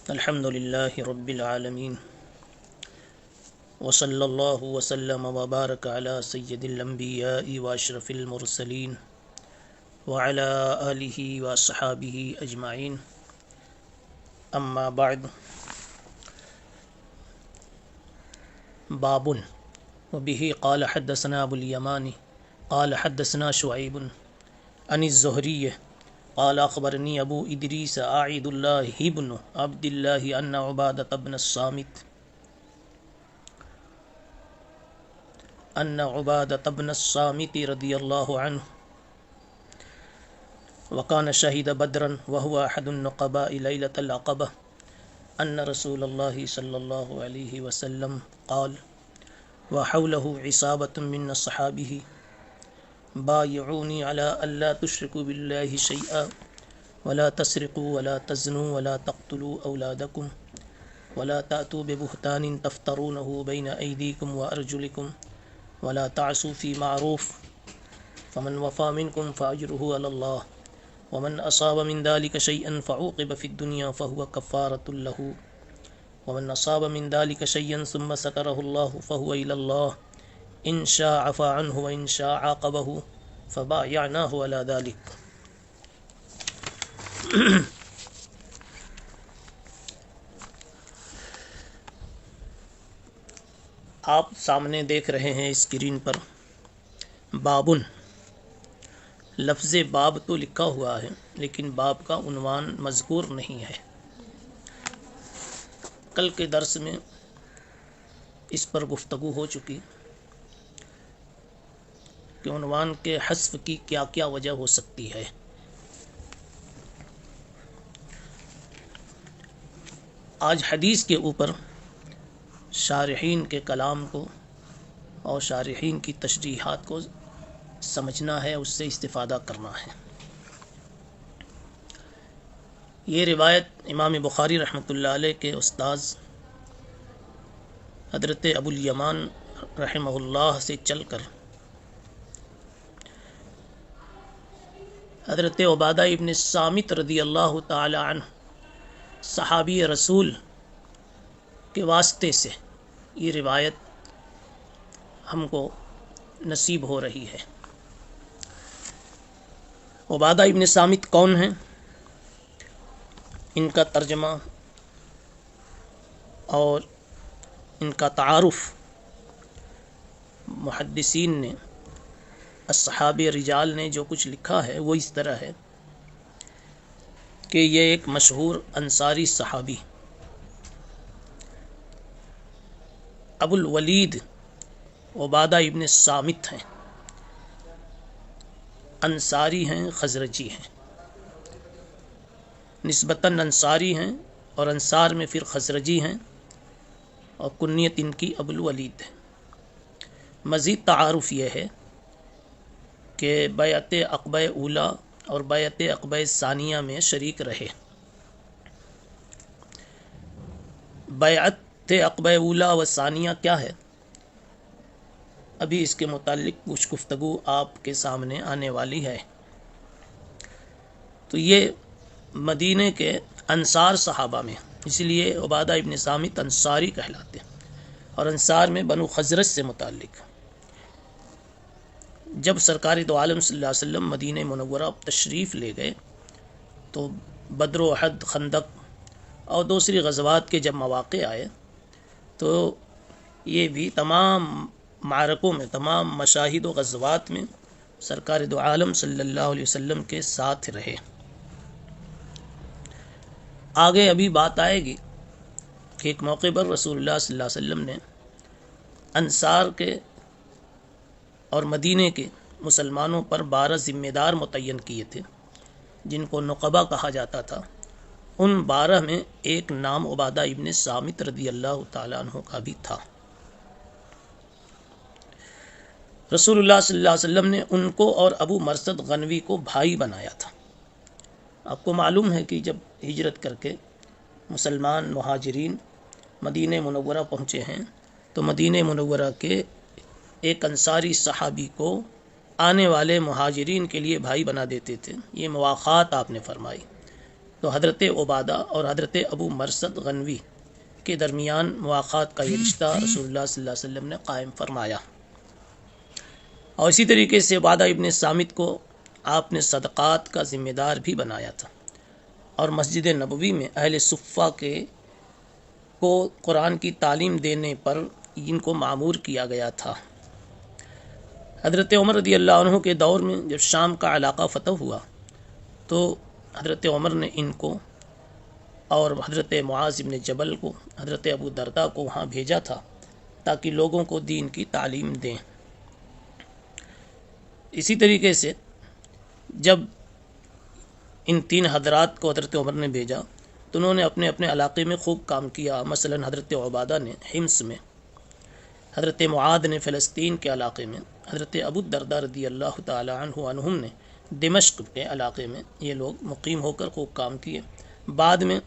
الحمدللہ رب العالمین وصلی اللہ وسلم وبارک علی سید الانبیاء واشرف المرسلین وعلی آلہ واصحابہ اجمعین اما بعد باب وبہ قال حدثنا ابو الیمانی قال حدثنا شعیب عن الزہری قال اخبرني ابو ادریس عائد اللہ بن عبد اللہ ان عبادۃ بن الصامت رضی اللہ عنہ وكان شهد بدرا وهو احد النقباء ليلة العقبة ان رسول الله صلى الله عليه وسلم قال وحوله عصابة من اصحابه بايعوني على ألا تشركوا بالله شيئا ولا تسرقوا ولا تزنوا ولا تقتلوا أولادكم ولا تأتوا ببهتان تفترونه بين أيديكم وأرجلكم ولا تعصوا في معروف فمن وفى منكم فأجره على الله ومن أصاب من ذلك شيئا فعوقب في الدنيا فهو كفارة له ومن أصاب من ذلك شيئا ثم ستره الله فهو إلى الله ان شاء عفا عنه وان شاء عاقبه فبايعناه على ذلك۔ آپ سامنے دیکھ رہے ہیں اسکرین پر بابن، لفظ باب تو لکھا ہوا ہے لیکن باب کا عنوان مذکور نہیں ہے۔ کل کے درس میں اس پر گفتگو ہو چکی کہ عنوان کے حذف کی کیا کیا وجہ ہو سکتی ہے۔ آج حدیث کے اوپر شارحین کے کلام کو اور شارحین کی تشریحات کو سمجھنا ہے، اس سے استفادہ کرنا ہے۔ یہ روایت امام بخاری رحمۃ اللہ علیہ کے استاذ حضرت ابو الیمان رحمہ اللہ سے چل کر حضرت عبادہ ابن الصامت رضی اللہ تعالی عنہ صحابی رسول کے واسطے سے یہ روایت ہم کو نصیب ہو رہی ہے۔ عبادہ ابن صامت کون ہیں؟ ان کا ترجمہ اور ان کا تعارف محدثین نے، اصحاب رجال نے جو کچھ لکھا ہے وہ اس طرح ہے کہ یہ ایک مشہور انصاری صحابی ابو الولید عبادہ ابن الصامت ہیں، انصاری ہیں، خزرجی ہیں، نسبتاً انصاری ہیں اور انصار میں پھر خزرجی ہیں اور کنیت ان کی ابو الولید ہے۔ مزید تعارف یہ ہے کہ بیعت عقبہ اولیٰ اور بیعت عقبہ ثانیہ میں شریک رہے۔ بیعت عقبہ اولیٰ و ثانیہ کیا ہے؟ ابھی اس کے متعلق کچھ گفتگو آپ کے سامنے آنے والی ہے۔ تو یہ مدینے کے انصار صحابہ میں، اس لیے عبادہ ابن صامت انصاری کہلاتے ہیں، اور انصار میں بنو خزرج سے متعلق۔ جب سرکار دو عالم صلی اللہ علیہ وسلم مدینہ منورہ تشریف لے گئے تو بدر و احد، خندق اور دوسری غزوات کے جب مواقع آئے تو یہ بھی تمام معرکوں میں، تمام مشاہد و غزوات میں سرکار دو عالم صلی اللہ علیہ وسلم کے ساتھ رہے۔ آگے ابھی بات آئے گی کہ ایک موقع پر رسول اللہ صلی اللہ علیہ وسلم نے انصار کے اور مدینے کے مسلمانوں پر 12 ذمہ دار متعین کیے تھے جن کو نقبہ کہا جاتا تھا۔ ان 12 میں ایک نام عبادہ ابن صامت رضی اللہ تعالیٰ عنہ کا بھی تھا۔ رسول اللہ صلی اللہ علیہ وسلم نے ان کو اور ابو مرثد غنوی کو بھائی بنایا تھا۔ آپ کو معلوم ہے کہ جب ہجرت کر کے مسلمان مہاجرین مدینہ منورہ پہنچے ہیں تو مدینہ منورہ کے ایک انصاری صحابی کو آنے والے مہاجرین کے لیے بھائی بنا دیتے تھے۔ یہ مواخات آپ نے فرمائی تو حضرت عبادہ اور حضرت ابو مرثد غنوی کے درمیان مواخات کا یہ رشتہ رسول اللہ صلی اللہ علیہ وسلم نے قائم فرمایا۔ اور اسی طریقے سے عبادہ ابن صامت کو آپ نے صدقات کا ذمہ دار بھی بنایا تھا، اور مسجد نبوی میں اہل صفہ کو قرآن کی تعلیم دینے پر ان کو مامور کیا گیا تھا۔ حضرت عمر رضی اللہ عنہ کے دور میں جب شام کا علاقہ فتح ہوا تو حضرت عمر نے ان کو اور حضرت معاذ بن جبل کو، حضرت ابو درداء کو وہاں بھیجا تھا تاکہ لوگوں کو دین کی تعلیم دیں۔ اسی طریقے سے جب ان تین حضرات کو حضرت عمر نے بھیجا تو انہوں نے اپنے اپنے علاقے میں خوب کام کیا۔ مثلا حضرت عبادہ نے حمص میں، حضرت معاذ نے فلسطین کے علاقے میں، حضرت ابو الدرداء رضی اللہ تعالی عنہم نے دمشق کے علاقے میں یہ لوگ مقیم ہو کر خوب کام کیے۔ بعد میں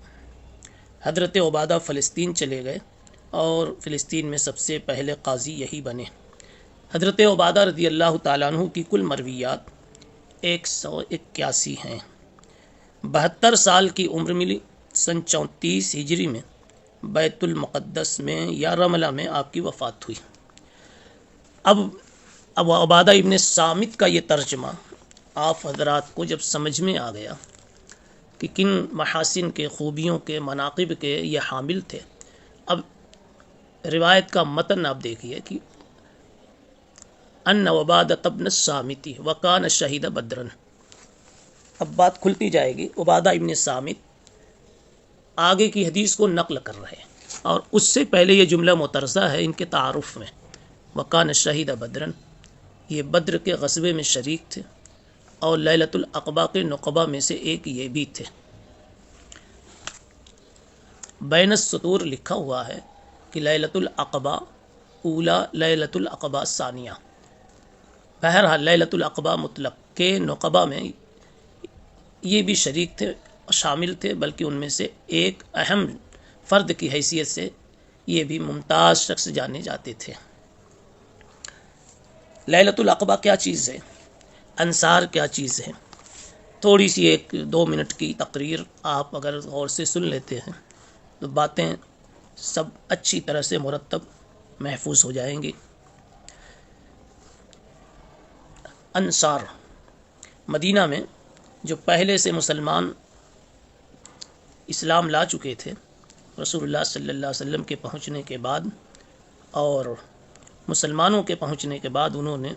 حضرت عبادہ فلسطین چلے گئے اور فلسطین میں سب سے پہلے قاضی یہی بنے۔ حضرت عبادہ رضی اللہ تعالیٰ عنہ کی کل مرویات 181 ہیں۔ 72 سال کی عمر ملی۔ سن 34 ہجری میں بیت المقدس میں یا رملہ میں آپ کی وفات ہوئی۔ اب عبادہ ابن صامت کا یہ ترجمہ آپ حضرات کو جب سمجھ میں آ گیا کہ کن محاسن کے، خوبیوں کے، مناقب کے یہ حامل تھے، اب روایت کا متن آپ دیکھیے کہ ان عبادۃ ابن الصامت وکان شہید بدرن۔ اب بات کھلتی جائے گی۔ عبادہ ابن صامت آگے کی حدیث کو نقل کر رہے ہیں، اور اس سے پہلے یہ جملہ مترسہ ہے ان کے تعارف میں، وکان شہید بدرن، یہ بدر کے غزوے میں شریک تھے اور لیلۃ العقبہ کے نقبہ میں سے ایک یہ بھی تھے۔ بین السطور لکھا ہوا ہے کہ لیلۃ العقبہ اولا، لیلۃ العقبہ ثانیہ۔ بہرحال لیلۃ العقبہ مطلق کے نقبہ میں یہ بھی شریک تھے، شامل تھے، بلکہ ان میں سے ایک اہم فرد کی حیثیت سے یہ بھی ممتاز شخص جانے جاتے تھے۔ لیلۃ العقبہ کیا چیز ہے؟ انصار کیا چیز ہے؟ تھوڑی سی 1-2 منٹ کی تقریر آپ اگر غور سے سن لیتے ہیں تو باتیں سب اچھی طرح سے مرتب محفوظ ہو جائیں گی۔ انصار مدینہ میں جو پہلے سے مسلمان اسلام لا چکے تھے، رسول اللہ صلی اللہ علیہ وسلم کے پہنچنے کے بعد اور مسلمانوں کے پہنچنے کے بعد انہوں نے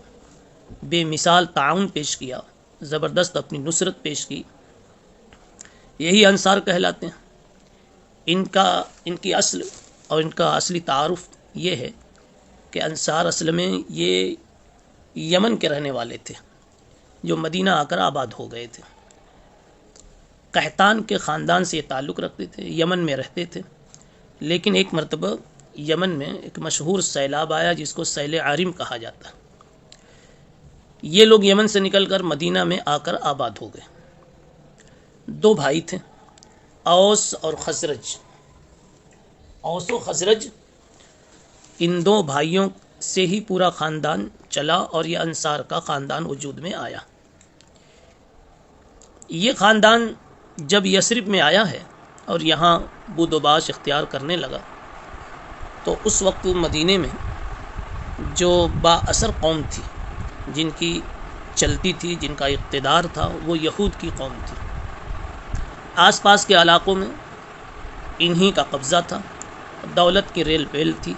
بے مثال تعاون پیش کیا، زبردست اپنی نصرت پیش کی، یہی انصار کہلاتے ہیں۔ ان کی اصل اور ان کا اصلی تعارف یہ ہے کہ انصار اصل میں یہ یمن کے رہنے والے تھے جو مدینہ آ کر آباد ہو گئے تھے۔ قحطان کے خاندان سے یہ تعلق رکھتے تھے، یمن میں رہتے تھے، لیکن ایک مرتبہ یمن میں ایک مشہور سیلاب آیا جس کو سیل عارم کہا جاتا ہے۔ یہ لوگ یمن سے نکل کر مدینہ میں آ کر آباد ہو گئے۔ 2 بھائی تھے، اوس اور خزرج۔ اوس و خزرج، ان 2 بھائیوں سے ہی پورا خاندان چلا اور یہ انصار کا خاندان وجود میں آیا۔ یہ خاندان جب یثرب میں آیا ہے اور یہاں بود و باش اختیار کرنے لگا تو اس وقت مدینے میں جو با اثر قوم تھی، جن کی چلتی تھی، جن کا اقتدار تھا، وہ یہود کی قوم تھی۔ آس پاس کے علاقوں میں انہی کا قبضہ تھا، دولت کی ریل پیل تھی،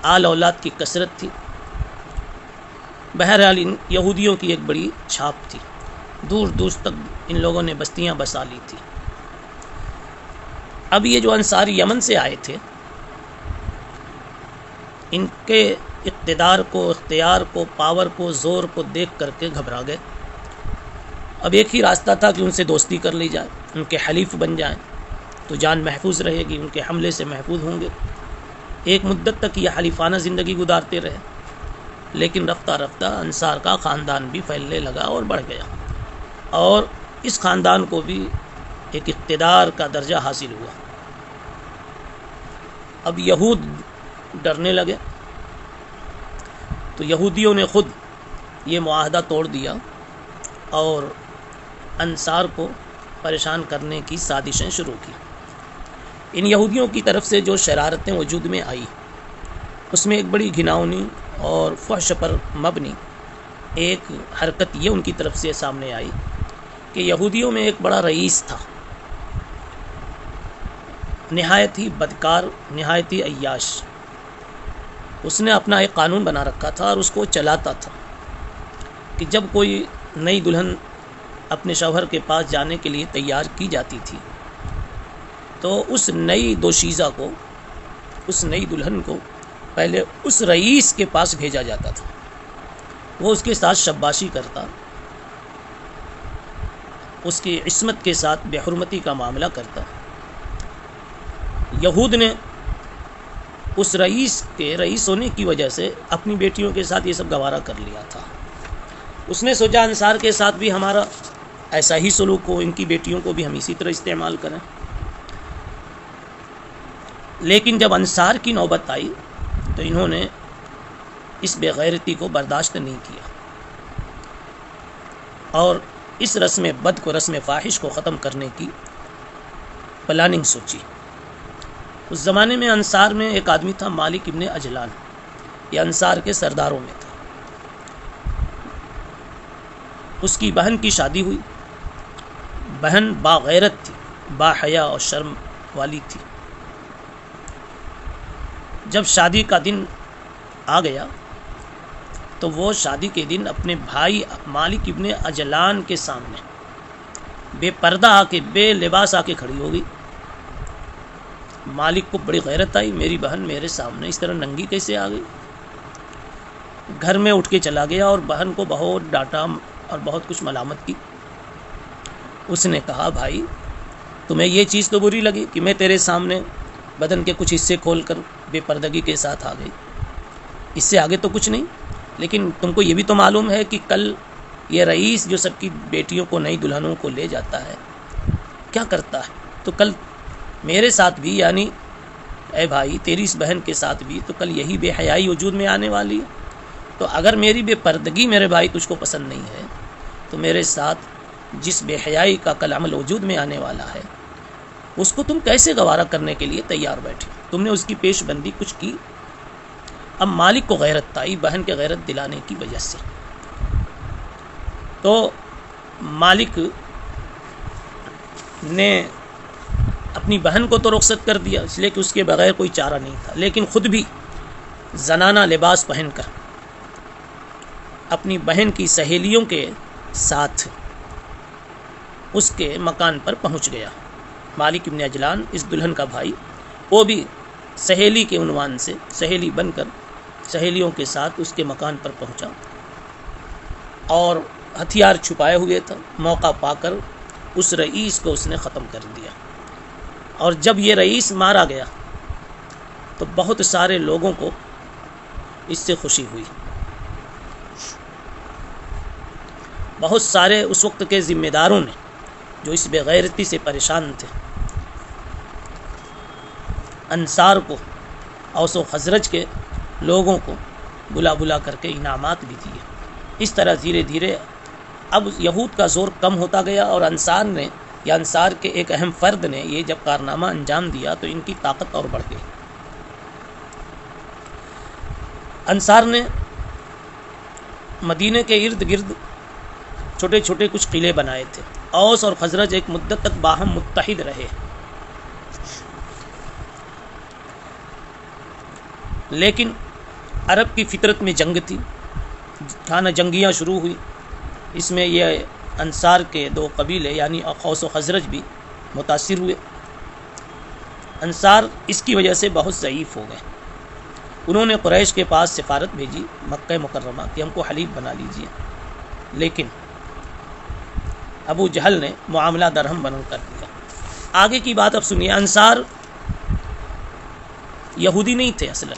آل اولاد کی کثرت تھی۔ بہرحال ان یہودیوں کی ایک بڑی چھاپ تھی، دور دور تک ان لوگوں نے بستیاں بسا لی تھی۔ اب یہ جو انصار یمن سے آئے تھے، ان کے اقتدار کو، اختیار کو، پاور کو، زور کو دیکھ کر کے گھبرا گئے۔ اب ایک ہی راستہ تھا کہ ان سے دوستی کر لی جائے، ان کے حلیف بن جائیں تو جان محفوظ رہے گی، ان کے حملے سے محفوظ ہوں گے۔ ایک مدت تک یہ حلیفانہ زندگی گزارتے رہے، لیکن رفتہ رفتہ انصار کا خاندان بھی پھیلنے لگا اور بڑھ گیا، اور اس خاندان کو بھی ایک اقتدار کا درجہ حاصل ہوا۔ اب یہود ڈرنے لگے تو یہودیوں نے خود یہ معاہدہ توڑ دیا اور انصار کو پریشان کرنے کی سازشیں شروع کی۔ ان یہودیوں کی طرف سے جو شرارتیں وجود میں آئی، اس میں ایک بڑی گھناؤنی اور فحش پر مبنی ایک حرکت یہ ان کی طرف سے سامنے آئی کہ یہودیوں میں ایک بڑا رئیس تھا، نہایت ہی بدکار، نہایت ہی عیاش۔ اس نے اپنا ایک قانون بنا رکھا تھا اور اس کو چلاتا تھا کہ جب کوئی نئی دلہن اپنے شوہر کے پاس جانے کے لیے تیار کی جاتی تھی تو اس نئی دوشیزہ کو، اس نئی دلہن کو پہلے اس رئیس کے پاس بھیجا جاتا تھا۔ وہ اس کے ساتھ شباشی کرتا، اس کی عصمت کے ساتھ بے حرمتی کا معاملہ کرتا۔ یہود نے اس رئیس کے رئیس ہونے کی وجہ سے اپنی بیٹیوں کے ساتھ یہ سب گوارا کر لیا تھا۔ اس نے سوچا انصار کے ساتھ بھی ہمارا ایسا ہی سلوک ہو، ان کی بیٹیوں کو بھی ہم اسی طرح استعمال کریں۔ لیکن جب انصار کی نوبت آئی تو انہوں نے اس بے غیرتی کو برداشت نہیں کیا اور اس رسم بد کو، رسم فاحش کو ختم کرنے کی پلاننگ سوچی۔ اس زمانے میں انصار میں ایک آدمی تھا مالک ابن اجلان، یہ انصار کے سرداروں میں تھا۔ اس کی بہن کی شادی ہوئی۔ بہن باغیرت تھی، با حیا اور شرم والی تھی۔ جب شادی کا دن آ گیا تو وہ شادی کے دن اپنے بھائی مالک ابن اجلان کے سامنے بے پردہ آ کے، بے لباس آ کے کھڑی ہو گئی۔ مالک کو بڑی غیرت آئی، میری بہن میرے سامنے اس طرح ننگی کیسے آ گئی؟ گھر میں اٹھ کے چلا گیا اور بہن کو بہت ڈانٹا اور بہت کچھ ملامت کی۔ اس نے کہا بھائی تمہیں یہ چیز تو بری لگی کہ میں تیرے سامنے بدن کے کچھ حصے کھول کر بے پردگی کے ساتھ آ گئی، اس سے آگے تو کچھ نہیں، لیکن تم کو یہ بھی تو معلوم ہے کہ کل یہ رئیس جو سب کی بیٹیوں کو، نئی دلہنوں کو لے جاتا ہے، کیا کرتا ہے؟ تو کل میرے ساتھ بھی، یعنی اے بھائی تیری اس بہن کے ساتھ بھی تو کل یہی بے حیائی وجود میں آنے والی ہے۔ تو اگر میری بے پردگی میرے بھائی تجھ کو پسند نہیں ہے تو میرے ساتھ جس بے حیائی کا کل عمل وجود میں آنے والا ہے اس کو تم کیسے گوارا کرنے کے لیے تیار بیٹھے؟ تم نے اس کی پیش بندی کچھ کی؟ اب مالک کو غیرت آئی بہن کے غیرت دلانے کی وجہ سے، تو مالک نے اپنی بہن کو تو رخصت کر دیا اس لیے کہ اس کے بغیر کوئی چارہ نہیں تھا، لیکن خود بھی زنانہ لباس پہن کر اپنی بہن کی سہیلیوں کے ساتھ اس کے مکان پر پہنچ گیا۔ مالک ابن اجلان، اس دلہن کا بھائی، وہ بھی سہیلی کے عنوان سے سہیلی بن کر سہیلیوں کے ساتھ اس کے مکان پر پہنچا اور ہتھیار چھپائے ہوئے تھا۔ موقع پا کر اس رئیس کو اس نے ختم کر دیا، اور جب یہ رئیس مارا گیا تو بہت سارے لوگوں کو اس سے خوشی ہوئی۔ بہت سارے اس وقت کے ذمہ داروں نے جو اس بے غیرتی سے پریشان تھے، انصار کو، اوس و خزرج کے لوگوں کو بلا بلا کر کے انعامات بھی دیے۔ اس طرح دھیرے دھیرے اب یہود کا زور کم ہوتا گیا اور انصار نے، یا انصار کے ایک اہم فرد نے یہ جب کارنامہ انجام دیا تو ان کی طاقت اور بڑھ گئی۔ انصار نے مدینے کے ارد گرد چھوٹے چھوٹے کچھ قلعے بنائے تھے۔ اوس اور خزرج ایک مدت تک باہم متحد رہے، لیکن عرب کی فطرت میں جنگ تھی، خانہ جنگیاں شروع ہوئی۔ اس میں یہ انصار کے دو قبیلے یعنی اوس و خزرج بھی متاثر ہوئے۔ انصار اس کی وجہ سے بہت ضعیف ہو گئے۔ انہوں نے قریش کے پاس سفارت بھیجی مکہ مکرمہ کہ ہم کو حلیف بنا لیجیے، لیکن ابو جہل نے معاملہ درہم بن کر دیا۔ آگے کی بات اب سنیے۔ انصار یہودی نہیں تھے اصلا،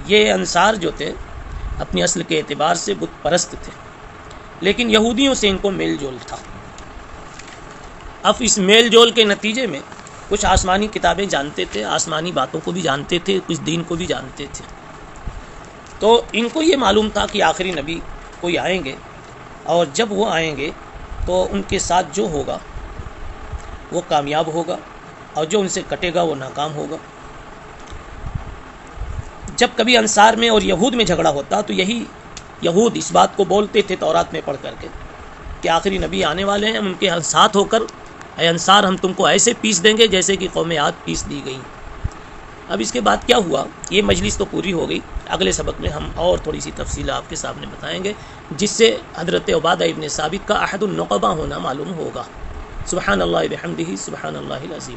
یہ انصار جو تھے اپنی اصل کے اعتبار سے بت پرست تھے، لیکن یہودیوں سے ان کو میل جول تھا۔ اب اس میل جول کے نتیجے میں کچھ آسمانی کتابیں جانتے تھے، آسمانی باتوں کو بھی جانتے تھے، کچھ دین کو بھی جانتے تھے۔ تو ان کو یہ معلوم تھا کہ آخری نبی کوئی آئیں گے، اور جب وہ آئیں گے تو ان کے ساتھ جو ہوگا وہ کامیاب ہوگا اور جو ان سے کٹے گا وہ ناکام ہوگا۔ جب کبھی انصار میں اور یہود میں جھگڑا ہوتا تو یہی یہود اس بات کو بولتے تھے تورات میں پڑھ کر کے کہ آخری نبی آنے والے ہیں، ہم ان کے ساتھ ہو کر اے انصار ہم تم کو ایسے پیس دیں گے جیسے کہ قوم عاد پیس دی گئی۔ اب اس کے بعد کیا ہوا، یہ مجلس تو پوری ہو گئی، اگلے سبق میں ہم اور تھوڑی سی تفصیل آپ کے سامنے بتائیں گے جس سے حضرت عبادہ ابن ثابت کا احد النقبہ ہونا معلوم ہوگا۔ سبحان اللہ بحمدہ، سبحان اللہ العظیم۔